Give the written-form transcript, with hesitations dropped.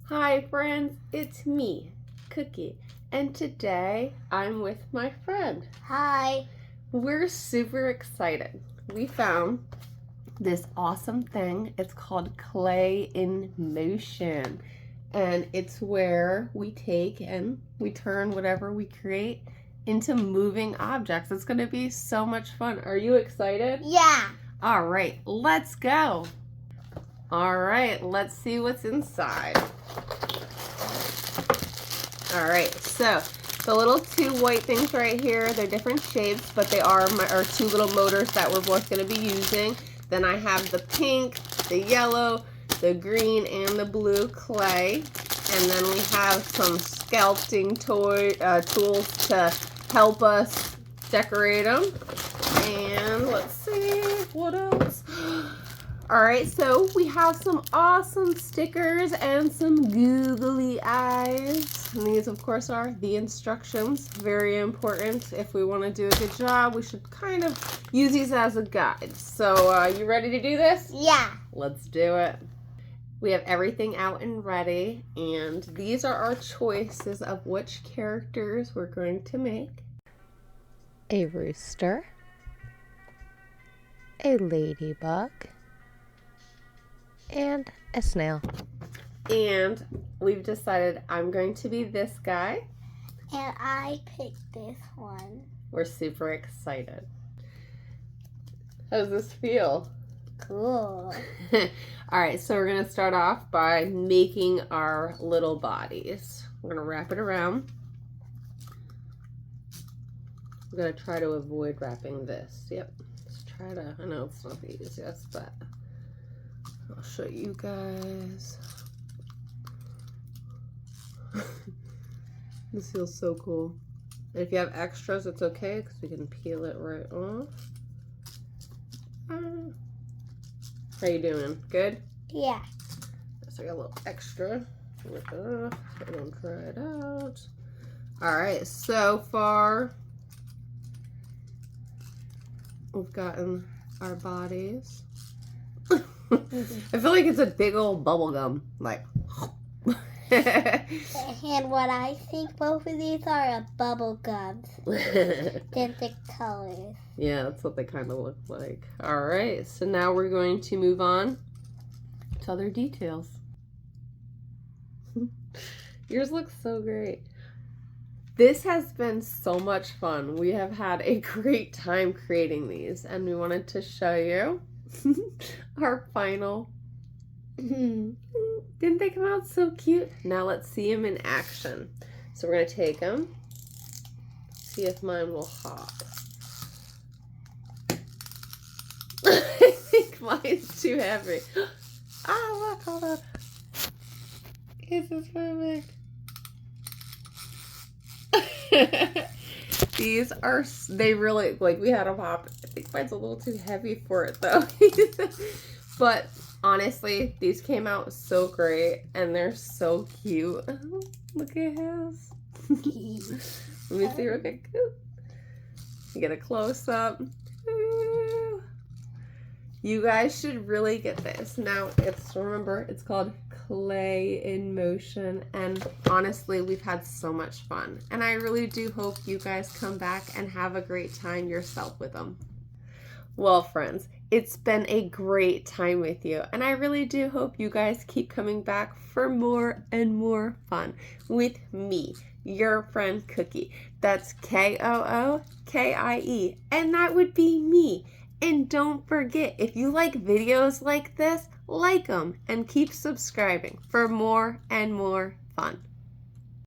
Hi friends, it's me, Cookie, and today I'm with my friend. Hi. We're super excited. We found this awesome thing. It's called Clay in Motion, and it's where we take and we turn whatever we create into moving objects. It's going to be so much fun. Are you excited? Yeah. All right, let's go. All right, let's see what's inside. All right, so the little two white things right here, they're different shapes, but they are our two little motors that we're both going to be using. Then I have the pink, the yellow, the green, and the blue clay. And then we have some sculpting tools to help us decorate them. And let's see, what else? All right, so we have some awesome stickers and some googly eyes. And these, of course, are the instructions. Very important. If we want to do a good job, we should kind of use these as a guide. So, you ready to do this? Yeah. Let's do it. We have everything out and ready, and these are our choices of which characters we're going to make. A rooster, a ladybug, and a snail. And we've decided I'm going to be this guy. And I picked this one. We're super excited. How does this feel? Cool. All right, so we're going to start off by making our little bodies. We're going to wrap it around. I'm going to try to avoid wrapping this. Yep. Let's try to, I know it's not the easiest, but I'll show you guys. This feels so cool. And if you have extras, it's okay because we can peel it right off. How you doing? Good? Yeah. So I got a little extra. Rip it off. We're gonna try it out. Alright, so far we've gotten our bodies. I feel like it's a big old bubble gum. Like And what I think both of these are bubble gums. Different colors. Yeah, that's what they kind of look like. All right, so now we're going to move on to other details. Yours looks so great. This has been so much fun. We have had a great time creating these, and we wanted to show you our final. Didn't they come out so cute? Now let's see them in action. So we're going to take them, see if mine will hop. I think mine's too heavy. Ah, look, hold on. This is perfect. These are, they really, like, we had them hop. I think mine's a little too heavy for it, though. But honestly, these came out so great, and they're so cute. Look at his. Let me see real quick. You get a close-up. You guys should really get this. Now, remember, it's called Clay in Motion, and honestly, we've had so much fun. And I really do hope you guys come back and have a great time yourself with them. Well, friends, it's been a great time with you, and I really do hope you guys keep coming back for more and more fun with me, your friend Cookie. That's Kookie, and that would be me. And don't forget, if you like videos like this, like them and keep subscribing for more and more fun.